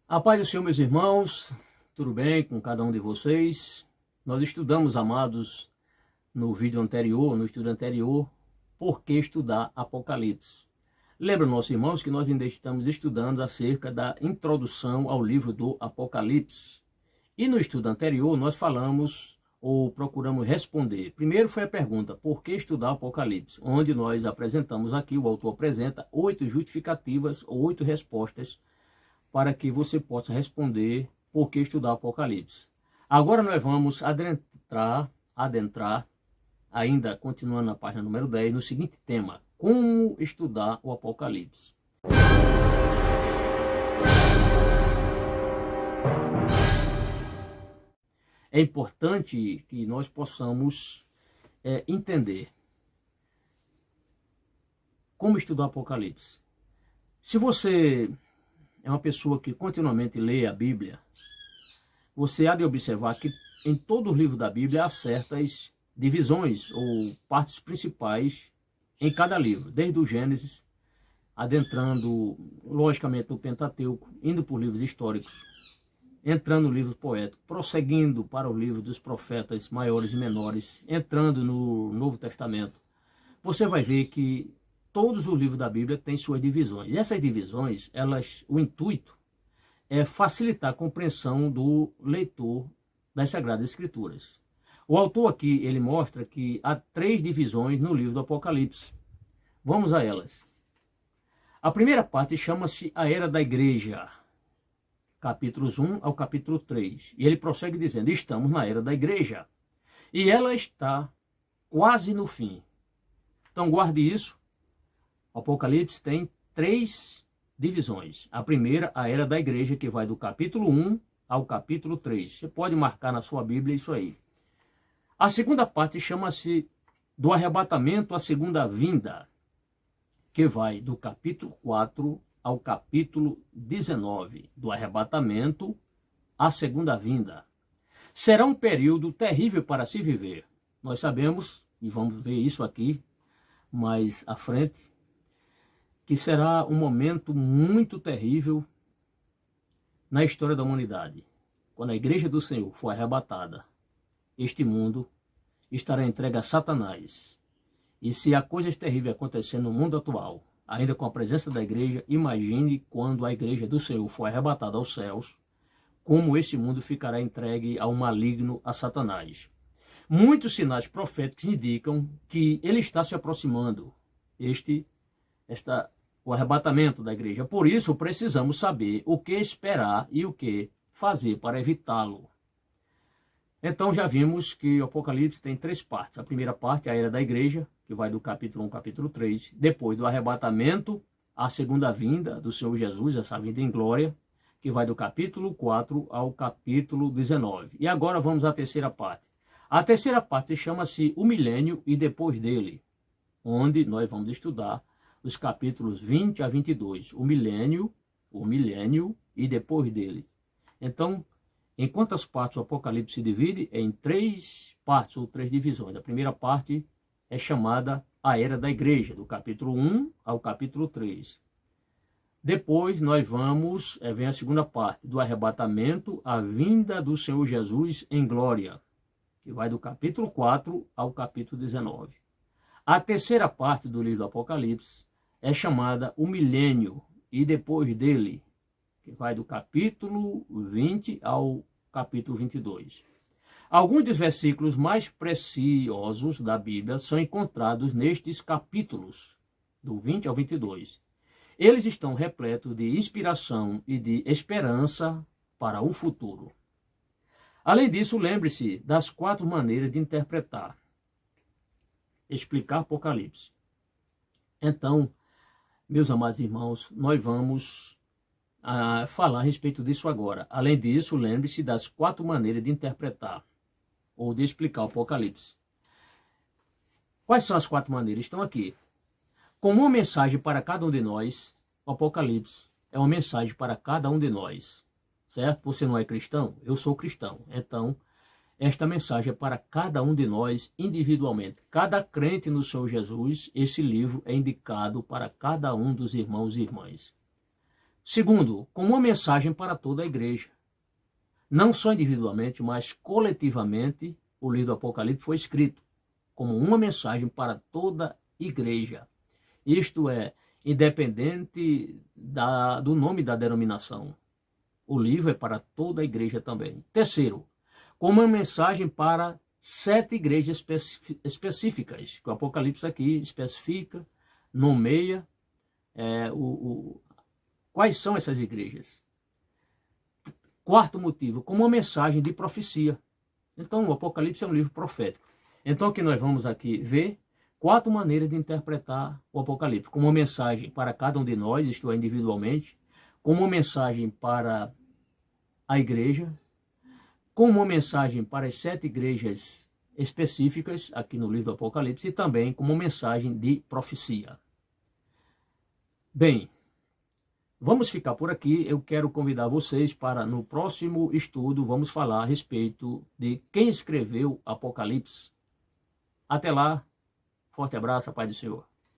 A paz do Senhor, meus irmãos, tudo bem com cada um de vocês? Nós estudamos, amados, no estudo anterior, por que estudar Apocalipse. Lembra, nossos irmãos, que nós ainda estamos estudando acerca da introdução ao livro do Apocalipse. E no estudo anterior nós falamos, ou procuramos responder. Primeiro foi a pergunta, por que estudar Apocalipse? Onde nós apresentamos aqui, o autor apresenta 8 justificativas ou 8 respostas para que você possa responder por que estudar Apocalipse. Agora nós vamos adentrar, ainda continuando na página número 10, no seguinte tema: como estudar o Apocalipse. É importante que nós possamos entender como estudar o Apocalipse. Se você é uma pessoa que continuamente lê a Bíblia, você há de observar que em todo o livro da Bíblia há certas divisões ou partes principais em cada livro, desde o Gênesis, adentrando logicamente no Pentateuco, indo por livros históricos, entrando no livro poético, prosseguindo para o livro dos profetas maiores e menores, entrando no Novo Testamento. Você vai ver que todos os livros da Bíblia têm suas divisões. E essas divisões, o intuito é facilitar a compreensão do leitor das Sagradas Escrituras. O autor aqui, ele mostra que há 3 divisões no livro do Apocalipse. Vamos a elas. A primeira parte chama-se a Era da Igreja, capítulos 1 ao capítulo 3. E ele prossegue dizendo, estamos na Era da Igreja. E ela está quase no fim. Então guarde isso. O Apocalipse tem 3 divisões. A primeira, a Era da Igreja, que vai do capítulo 1 ao capítulo 3. Você pode marcar na sua Bíblia isso aí. A segunda parte chama-se do arrebatamento à segunda vinda, que vai do capítulo 4 ao capítulo 19, do arrebatamento à segunda vinda. Será um período terrível para se viver. Nós sabemos, e vamos ver isso aqui mais à frente, que será um momento muito terrível na história da humanidade. Quando a Igreja do Senhor for arrebatada, este mundo estará entregue a Satanás. E se há coisas terríveis acontecendo no mundo atual, ainda com a presença da Igreja, imagine quando a Igreja do Senhor for arrebatada aos céus, como esse mundo ficará entregue ao maligno, a Satanás. Muitos sinais proféticos indicam que ele está se aproximando, o arrebatamento da igreja. Por isso, precisamos saber o que esperar e o que fazer para evitá-lo. Então, já vimos que o Apocalipse tem 3 partes. A primeira parte, a Era da Igreja, que vai do capítulo 1 ao capítulo 3. Depois do arrebatamento, a segunda vinda do Senhor Jesus, essa vinda em glória, que vai do capítulo 4 ao capítulo 19. E agora vamos à terceira parte. A terceira parte chama-se o milênio e depois dele, onde nós vamos estudar os capítulos 20 a 22, o milênio e depois dele. Então, em quantas partes o Apocalipse se divide? Em 3 partes ou 3 divisões. A primeira parte é chamada a Era da Igreja, do capítulo 1 ao capítulo 3. Depois nós vem a segunda parte, do arrebatamento, a vinda do Senhor Jesus em glória, que vai do capítulo 4 ao capítulo 19. A terceira parte do livro do Apocalipse é chamada o milênio e depois dele, que vai do capítulo 20 ao capítulo 22. Alguns dos versículos mais preciosos da Bíblia são encontrados nestes capítulos, do 20 ao 22. Eles estão repletos de inspiração e de esperança para o futuro. Além disso, lembre-se das 4 maneiras de interpretar, explicar Apocalipse. Então, meus amados irmãos, nós vamos falar a respeito disso agora. Além disso, lembre-se das 4 maneiras de interpretar ou de explicar o Apocalipse. Quais são as 4 maneiras? Estão aqui. Como uma mensagem para cada um de nós, o Apocalipse é uma mensagem para cada um de nós. Certo? Você não é cristão? Eu sou cristão. Então, esta mensagem é para cada um de nós individualmente. Cada crente no Senhor Jesus, esse livro é indicado para cada um dos irmãos e irmãs. Segundo, como uma mensagem para toda a igreja. Não só individualmente, mas coletivamente, o livro do Apocalipse foi escrito como uma mensagem para toda a igreja. Isto é, independente do nome da denominação. O livro é para toda a igreja também. Terceiro, como uma mensagem para 7 igrejas específicas, que o Apocalipse aqui especifica, nomeia quais são essas igrejas. Quarto motivo, como uma mensagem de profecia. Então, o Apocalipse é um livro profético. Então, o que nós vamos aqui ver 4 maneiras de interpretar o Apocalipse. Como uma mensagem para cada um de nós, isto é, individualmente. Como uma mensagem para a igreja. Como uma mensagem para as 7 igrejas específicas, aqui no livro do Apocalipse. E também como uma mensagem de profecia. Bem, vamos ficar por aqui. Eu quero convidar vocês para, no próximo estudo, vamos falar a respeito de quem escreveu Apocalipse. Até lá, forte abraço, a paz do Senhor.